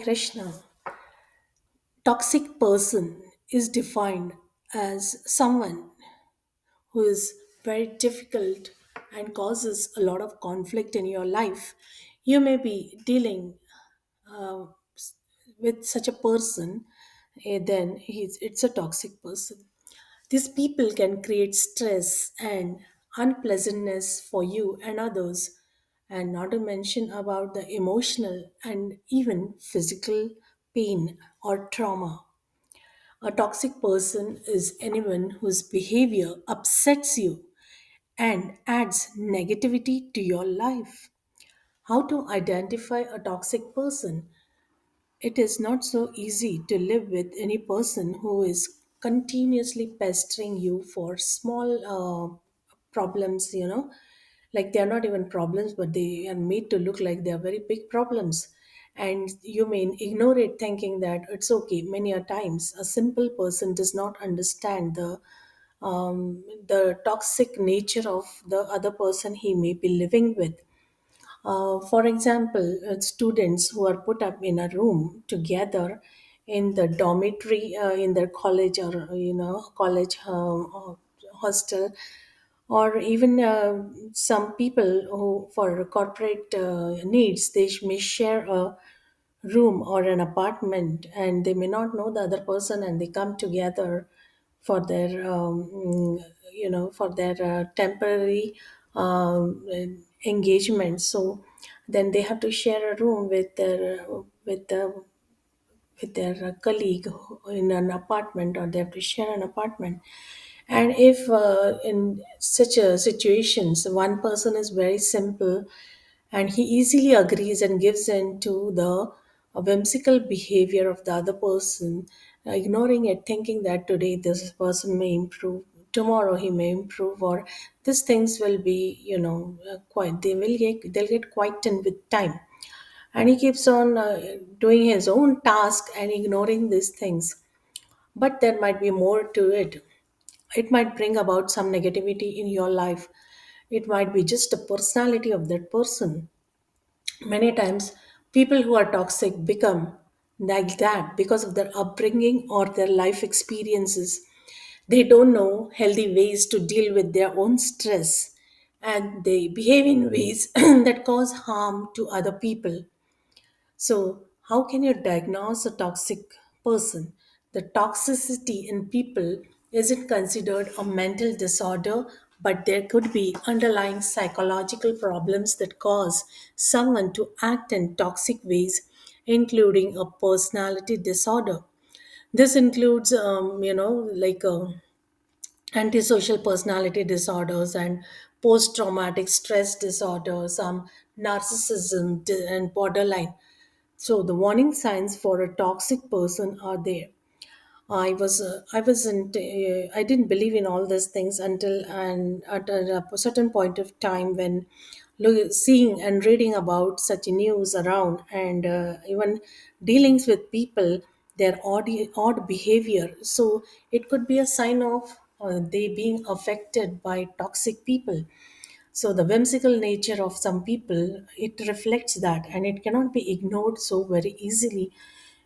Krishna. Toxic person is defined as someone who is very difficult and causes a lot of conflict in your life. You may be dealing uh, with such a person, then it's a toxic person. These people can create stress and unpleasantness for you and others, and not to mention about the emotional and even physical pain or trauma. A toxic person is anyone whose behavior upsets you and adds negativity to your life. How to identify a toxic person? It is not so easy to live with any person who is continuously pestering you for small problems, like they're not even problems, but they are made to look like they are very big problems. And you may ignore it thinking that it's okay. Many a times, a simple person does not understand the toxic nature of the other person he may be living with. For example, students who are put up in a room together in the dormitory in their college or college hostel, or even some people who for corporate needs they may share a room or an apartment, and they may not know the other person, and they come together for their for their temporary engagement. So then they have to share a room with the with their colleague in an apartment, or they have to share an apartment. And if in such a situations one person is very simple and he easily agrees and gives in to the whimsical behavior of the other person, ignoring it, thinking that today this person may improve, tomorrow he may improve, or these things will be, quite, they'll get quietened with time. And he keeps on doing his own task and ignoring these things. But there might be more to it. It might bring about some negativity in your life. It might be just the personality of that person. Many times, people who are toxic become like that because of their upbringing or their life experiences. They don't know healthy ways to deal with their own stress, and they behave in ways that cause harm to other people. So, how can you diagnose a toxic person? The toxicity in people isn't considered a mental disorder, but there could be underlying psychological problems that cause someone to act in toxic ways, including a personality disorder. This includes, antisocial personality disorders and post traumatic stress disorders, some narcissism and borderline. So the warning signs for a toxic person are there. I didn't believe in all these things until and at a certain point of time when seeing and reading about such news around, and even dealings with people, their odd behavior. So it could be a sign of they being affected by toxic people. So the whimsical nature of some people, it reflects that, and it cannot be ignored so very easily.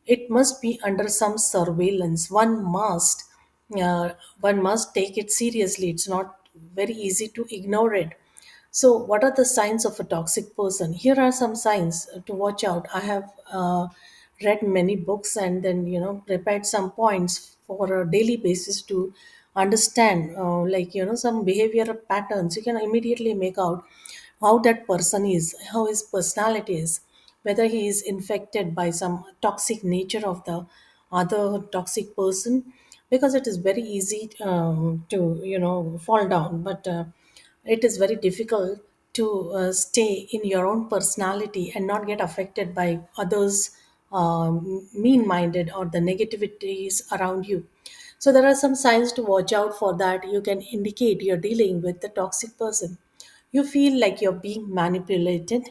It must be under some surveillance. Uh, one must take it seriously. It's not very easy to ignore it. So, what are the signs of a toxic person? Here are some signs to watch out. I have read many books and then prepared some points for a daily basis to understand, some behavioral patterns. You can immediately make out how that person is, how his personality is, whether he is infected by some toxic nature of the other toxic person, because it is very easy to fall down, but it is very difficult to stay in your own personality and not get affected by others mean minded or the negativities around you. So there are some signs to watch out for that you can indicate you're dealing with the toxic person. You feel like you're being manipulated.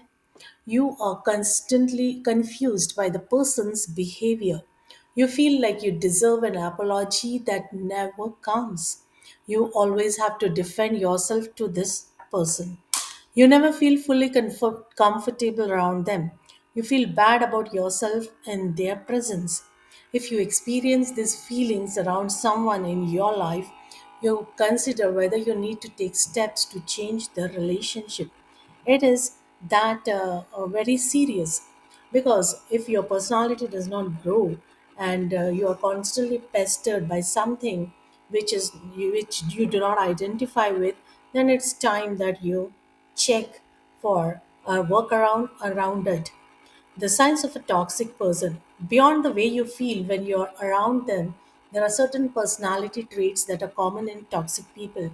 You are constantly confused by the person's behavior. You feel like you deserve an apology that never comes. You always have to defend yourself to this person. You never feel fully comfortable around them. You feel bad about yourself in their presence. If you experience these feelings around someone in your life, you consider whether you need to take steps to change the relationship. It is that very serious, because if your personality does not grow and you are constantly pestered by something which you do not identify with, then it's time that you check for a workaround around it. The signs of a toxic person. Beyond the way you feel when you're around them, there are certain personality traits that are common in toxic people.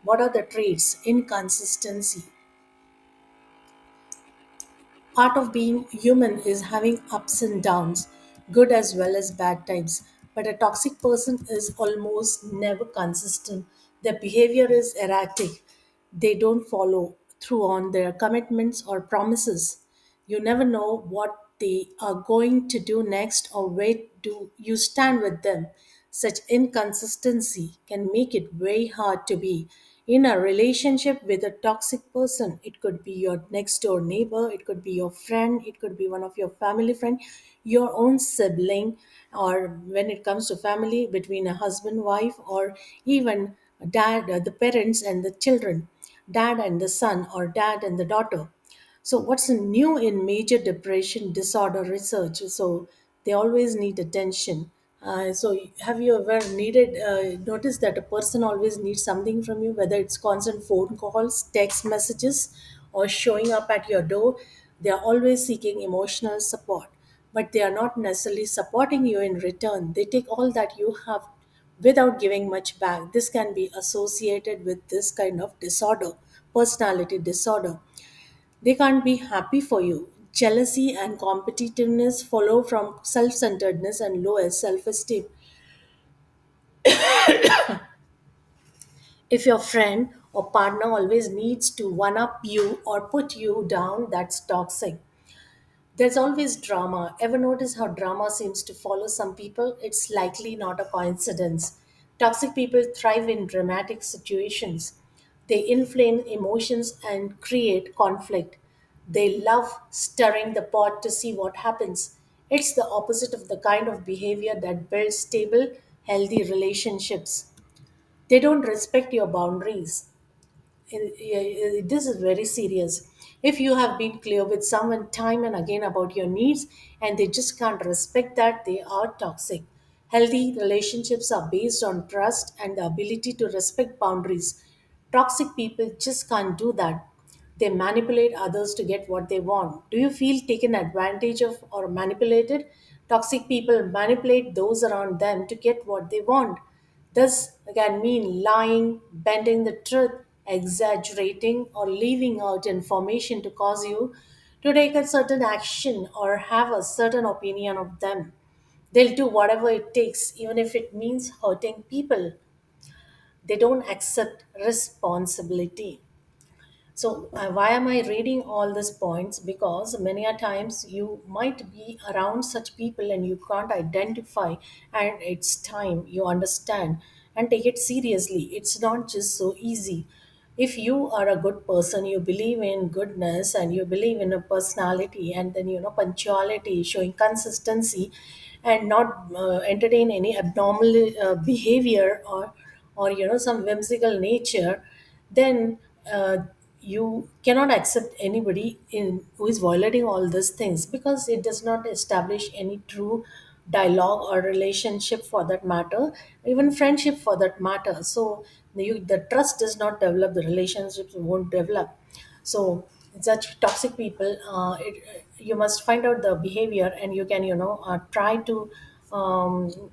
What are the traits? Inconsistency. Part of being human is having ups and downs, good as well as bad times. But a toxic person is almost never consistent. Their behavior is erratic. They don't follow through on their commitments or promises. You never know what they are going to do next or where do you stand with them. Such inconsistency can make it very hard to be in a relationship with a toxic person. It could be your next door neighbor, it could be your friend, it could be one of your family friend, your own sibling, or when it comes to family, between a husband, wife, or even dad, the parents and the children, dad and the son, or dad and the daughter. So, what's new in major depression disorder research? So, they always need attention. So, have you ever noticed that a person always needs something from you, whether it's constant phone calls, text messages, or showing up at your door? They are always seeking emotional support, but they are not necessarily supporting you in return. They take all that you have without giving much back. This can be associated with this kind of disorder, personality disorder. They can't be happy for you. Jealousy and competitiveness follow from self centeredness and low self esteem. If your friend or partner always needs to one up you or put you down, that's toxic. There's always drama. Ever notice how drama seems to follow some people? It's likely not a coincidence. Toxic people thrive in dramatic situations. They inflame emotions and create conflict. They love stirring the pot to see what happens. It's the opposite of the kind of behavior that builds stable, healthy relationships. They don't respect your boundaries. This is very serious. If you have been clear with someone time and again about your needs and they just can't respect that, they are toxic. Healthy relationships are based on trust and the ability to respect boundaries. Toxic people just can't do that. They manipulate others to get what they want. Do you feel taken advantage of or manipulated? Toxic people manipulate those around them to get what they want. This can mean lying, bending the truth, exaggerating, or leaving out information to cause you to take a certain action or have a certain opinion of them. They'll do whatever it takes, even if it means hurting people. They don't accept responsibility. So, why am I reading all these points? Because many a times you might be around such people and you can't identify, and it's time you understand and take it seriously. It's not just so easy. If you are a good person, you believe in goodness and you believe in a personality, and then punctuality, showing consistency, and not entertain any abnormal behavior or some whimsical nature, then you cannot accept anybody who is violating all these things, because it does not establish any true dialogue or relationship for that matter, even friendship for that matter. So the trust does not develop, the relationships won't develop. So such toxic people, you must find out the behavior and you can try to um,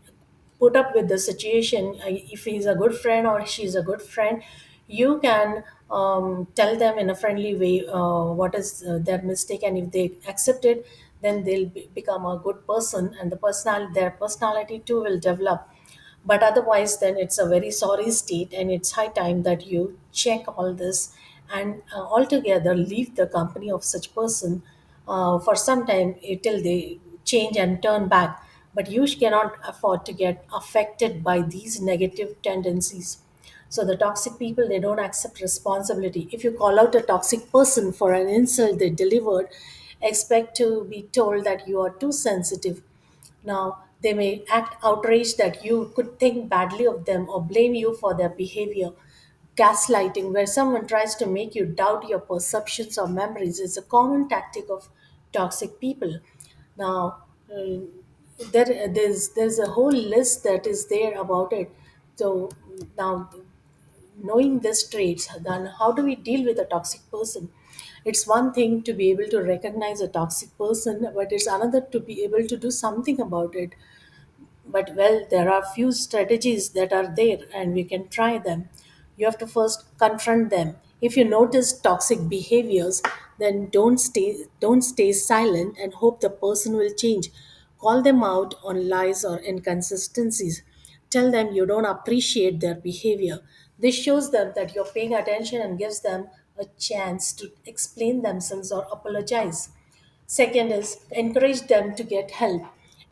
put up with the situation. If he's a good friend or she's a good friend, you can tell them in a friendly way what is their mistake, and if they accept it, then they'll become a good person, and their personality too will develop. But otherwise, then it's a very sorry state, and it's high time that you check all this and altogether leave the company of such person for some time till they change and turn back. But you cannot afford to get affected by these negative tendencies. So the toxic people, they don't accept responsibility. If you call out a toxic person for an insult they delivered, expect to be told that you are too sensitive. Now, they may act outraged that you could think badly of them or blame you for their behavior. Gaslighting, where someone tries to make you doubt your perceptions or memories, is a common tactic of toxic people. Now, there's a whole list that is there about it. So now, knowing these traits, then how do we deal with a toxic person? It's one thing to be able to recognize a toxic person, but it's another to be able to do something about it. But well, there are few strategies that are there and we can try them. You have to first confront them. If you notice toxic behaviors, then don't stay silent and hope the person will change. Call them out on lies or inconsistencies. Tell them you don't appreciate their behavior. This shows them that you're paying attention and gives them a chance to explain themselves or apologize. Second is encourage them to get help.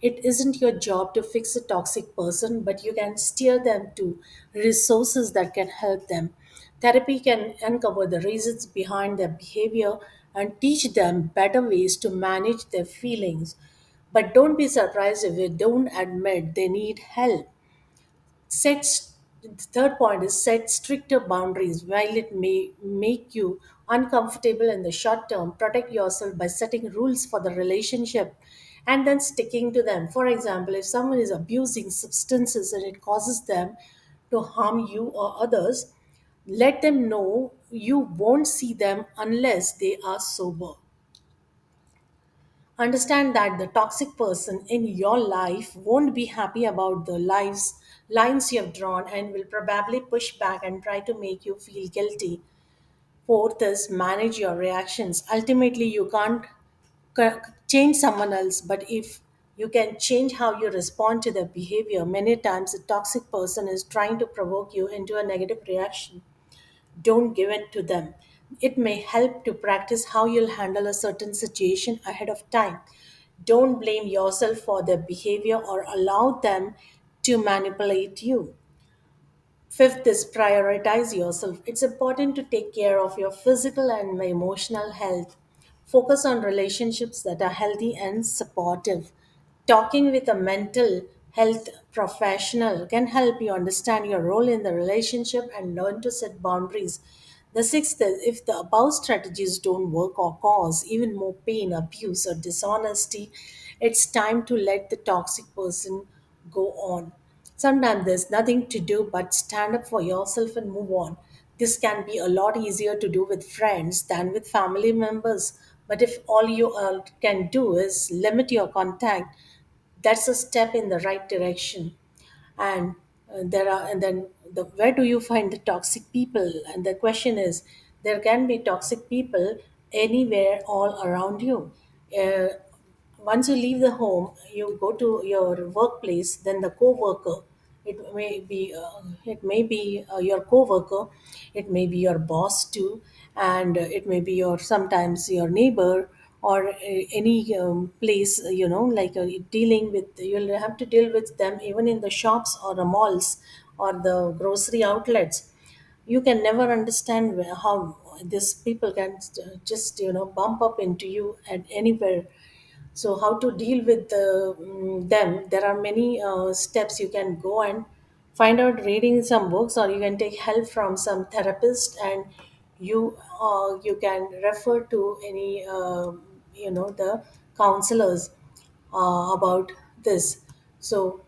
It isn't your job to fix a toxic person, but you can steer them to resources that can help them. Therapy can uncover the reasons behind their behavior and teach them better ways to manage their feelings. But don't be surprised if they don't admit they need help. The third point is set stricter boundaries. While it may make you uncomfortable in the short term, protect yourself by setting rules for the relationship and then sticking to them. For example, if someone is abusing substances and it causes them to harm you or others, let them know you won't see them unless they are sober. Understand that the toxic person in your life won't be happy about the lives lines you have drawn and will probably push back and try to make you feel guilty. Fourth is manage your reactions. Ultimately, you can't change someone else, but if you can change how you respond to their behavior, many times a toxic person is trying to provoke you into a negative reaction. Don't give it to them. It may help to practice how you'll handle a certain situation ahead of time. Don't blame yourself for their behavior or allow them to manipulate you. Fifth is prioritize yourself. It's important to take care of your physical and emotional health. Focus on relationships that are healthy and supportive. Talking with a mental health professional can help you understand your role in the relationship and learn to set boundaries. The sixth is if the above strategies don't work or cause even more pain, abuse, or dishonesty, it's time to let the toxic person go on. Sometimes there's nothing to do but stand up for yourself and move on. This can be a lot easier to do with friends than with family members. But if all you can do is limit your contact, that's a step in the right direction. And then where do you find the toxic people? And the question is, there can be toxic people anywhere all around you. Uh, Once you leave the home, you go to your workplace, then the co-worker, it may be your co-worker, it may be your boss too, and it may be your sometimes your neighbor or any place, like dealing with, you'll have to deal with them even in the shops or the malls or the grocery outlets. You can never understand how these people can just bump up into you at anywhere. So how to deal with them? There are many steps you can go and find out reading some books, or you can take help from some therapist, and you can refer to any the counselors about this. So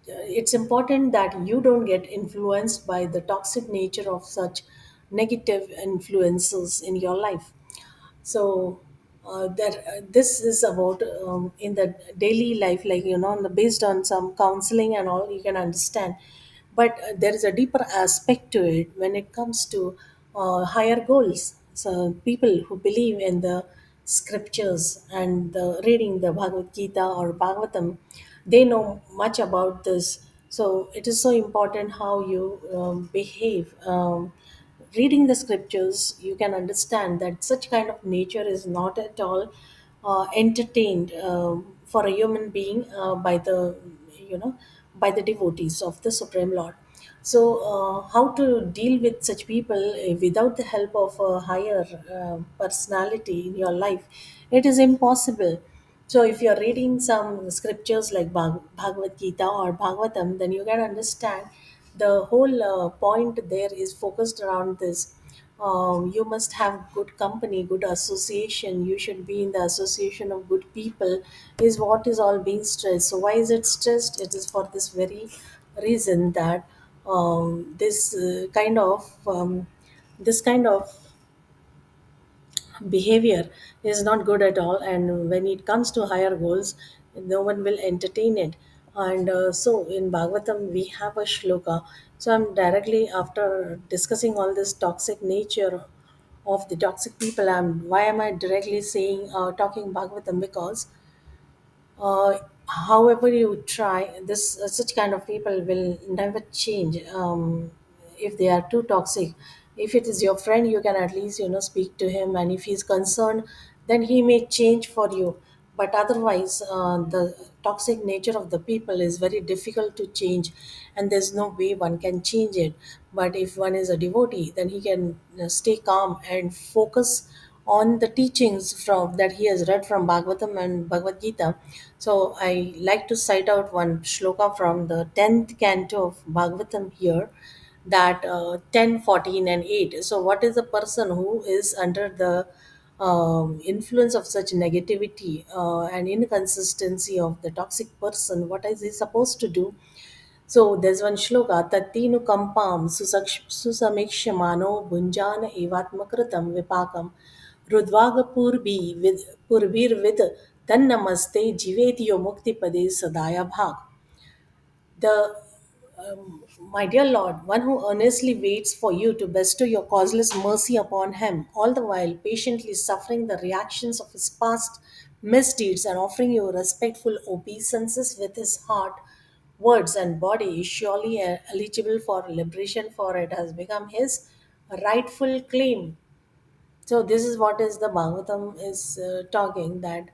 it's important that you don't get influenced by the toxic nature of such negative influences in your life. So that this is about in the daily life, like based on some counseling and all, you can understand. But there is a deeper aspect to it when it comes to higher goals. So people who believe in the scriptures and the reading the Bhagavad Gita or Bhagavatam, they know much about this. So it is so important how you behave. Reading the scriptures, you can understand that such kind of nature is not at all entertained for a human being by the you know by the devotees of the Supreme Lord. So, how to deal with such people without the help of a higher personality in your life? It is impossible. So, if you're reading some scriptures like Bhagavad Gita or Bhagavatam, then you can understand the whole point there is focused around this. You must have good company, good association. You should be in the association of good people, is what is all being stressed. So, why is it stressed? It is for this very reason that this this kind of behavior is not good at all, and when it comes to higher goals, no one will entertain it. And so in Bhagavatam we have a shloka. So I'm directly, after discussing all this toxic nature of the toxic people, why am I directly saying talking Bhagavatam? Because however you try, this such kind of people will never change. If they are too toxic, if it is your friend, you can at least speak to him, and if he's concerned, then he may change for you. But otherwise, the toxic nature of the people is very difficult to change, and there's no way one can change it. But if one is a devotee, then he can stay calm and focus on the teachings from that he has read from Bhagavatam and Bhagavad Gita. So I like to cite out one shloka from the 10th canto of Bhagavatam here, that 10, 14 and 8. So what is a person who is under the influence of such negativity and inconsistency of the toxic person? What is he supposed to do? So there's one shloka, Tattinu Kampam Susamikshmano Bunjana Evatmakritam Vipakam Rudvaga Purbir with Tannamaste Jivetiyo Mukti Pade Sadaya Bhag. The My dear Lord, one who earnestly waits for you to bestow your causeless mercy upon him, all the while patiently suffering the reactions of his past misdeeds and offering you respectful obeisances with his heart, words, and body, is surely eligible for liberation, for it has become his rightful claim. So this is what is the Bhagavatam is talking, that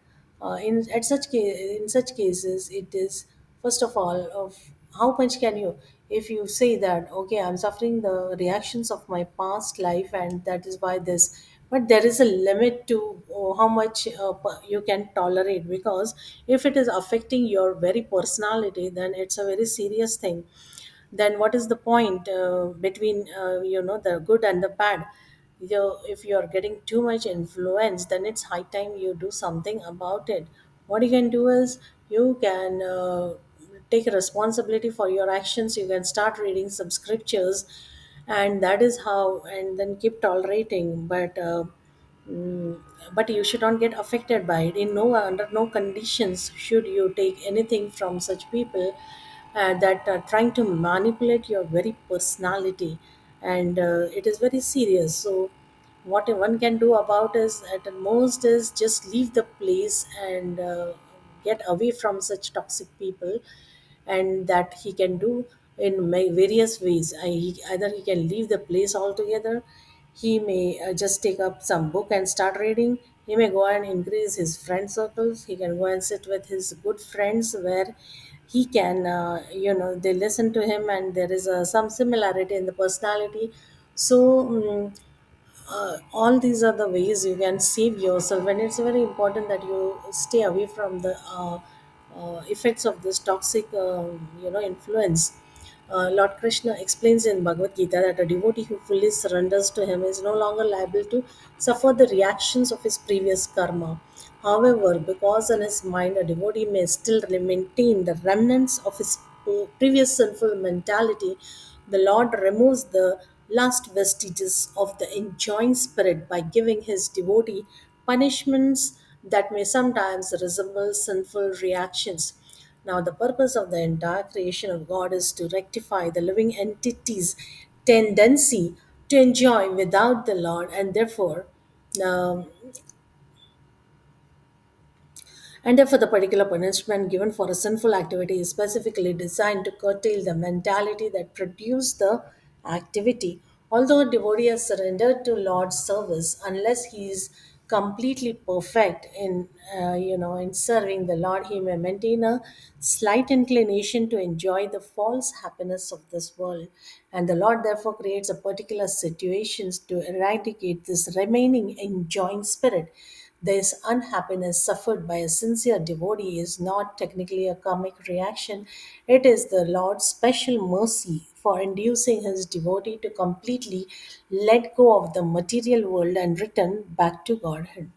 in such cases it is, first of all, of how much can you, if you say that okay, I'm suffering the reactions of my past life and that is why this, but there is a limit to how much you can tolerate, because if it is affecting your very personality, then it's a very serious thing. Then what is the point between the good and the bad? If you're getting too much influence, then it's high time you do something about it. What you can do is, you can take responsibility for your actions. You can start reading some scriptures, and that is how, and then keep tolerating. Mm, but you should not get affected by it. In no Under no conditions should you take anything from such people that are trying to manipulate your very personality, and it is very serious. So what one can do about is, at most, is just leave the place and get away from such toxic people. And that he can do in various ways. Either he can leave the place altogether, he may just take up some book and start reading. He may go and increase his friend circles. He can go and sit with his good friends, where he can they listen to him, and there is some similarity in the personality. So all these are the ways you can save yourself, and it's very important that you stay away from the effects of this toxic influence. Lord Krishna explains in Bhagavad Gita that a devotee who fully surrenders to him is no longer liable to suffer the reactions of his previous karma. However, because in his mind a devotee may still maintain the remnants of his previous sinful mentality, the Lord removes the last vestiges of the enjoying spirit by giving his devotee punishments that may sometimes resemble sinful reactions. Now, the purpose of the entire creation of God is to rectify the living entity's tendency to enjoy without the Lord, um, and therefore, the particular punishment given for a sinful activity is specifically designed to curtail the mentality that produced the activity. Although a devotee has surrendered to Lord's service, unless he is completely perfect in in serving the Lord. He may maintain a slight inclination to enjoy the false happiness of this world, and the Lord therefore creates a particular situations to eradicate this remaining enjoying spirit. This unhappiness suffered by a sincere devotee is not technically a karmic reaction. It is the Lord's special mercy for inducing his devotee to completely let go of the material world and return back to Godhead.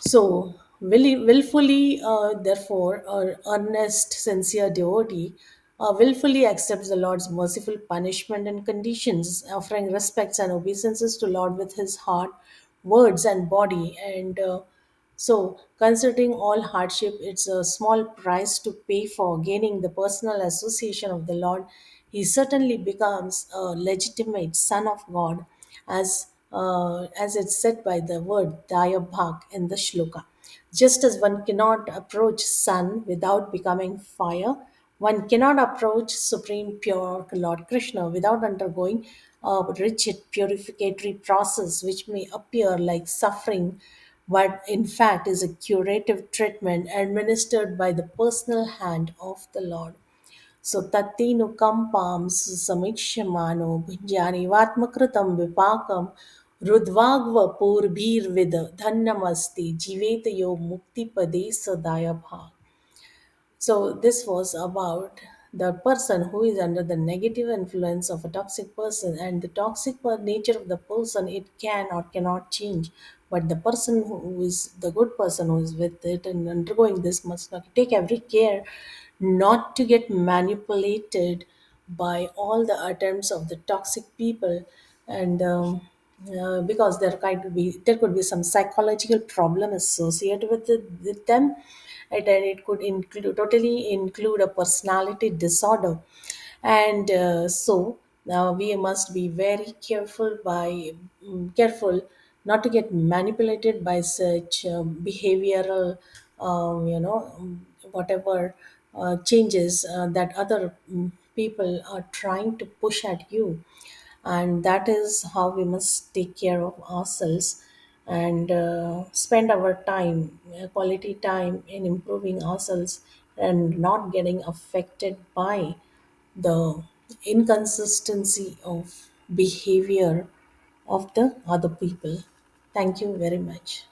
So, willfully, therefore, or earnest, sincere devotee willfully accepts the Lord's merciful punishment and conditions, offering respects and obeisances to Lord with his heart, words, and body. And so, considering all hardship, it's a small price to pay for gaining the personal association of the Lord. He certainly becomes a legitimate son of God, as it's said by the word Dayabhag in the shloka. Just as one cannot approach sun without becoming fire, one cannot approach Supreme Pure Lord Krishna without undergoing a rigid purificatory process which may appear like suffering, but in fact is a curative treatment administered by the personal hand of the Lord. So तत्तेनुकम्पां समीक्ष्यमाणो भुञ्जानीवात्मकृतं विपाकं रुद्वाग्वपुर्भिर्विद धन्यमस्ति जीवेत यो मुक्तिपदे सदाय भाग. So, this was about the person who is under the negative influence of a toxic person, and the toxic nature of the person, it can or cannot change. But the person who is the good person who is with it and undergoing this must not take every care not to get manipulated by all the attempts of the toxic people. And because there could be some psychological problem associated with them, and it could totally include a personality disorder. And so now we must be very careful not to get manipulated by such behavioral whatever changes that other people are trying to push at you. And that is how we must take care of ourselves and spend our time, quality time, in improving ourselves and not getting affected by the inconsistency of behavior of the other people. Thank you very much.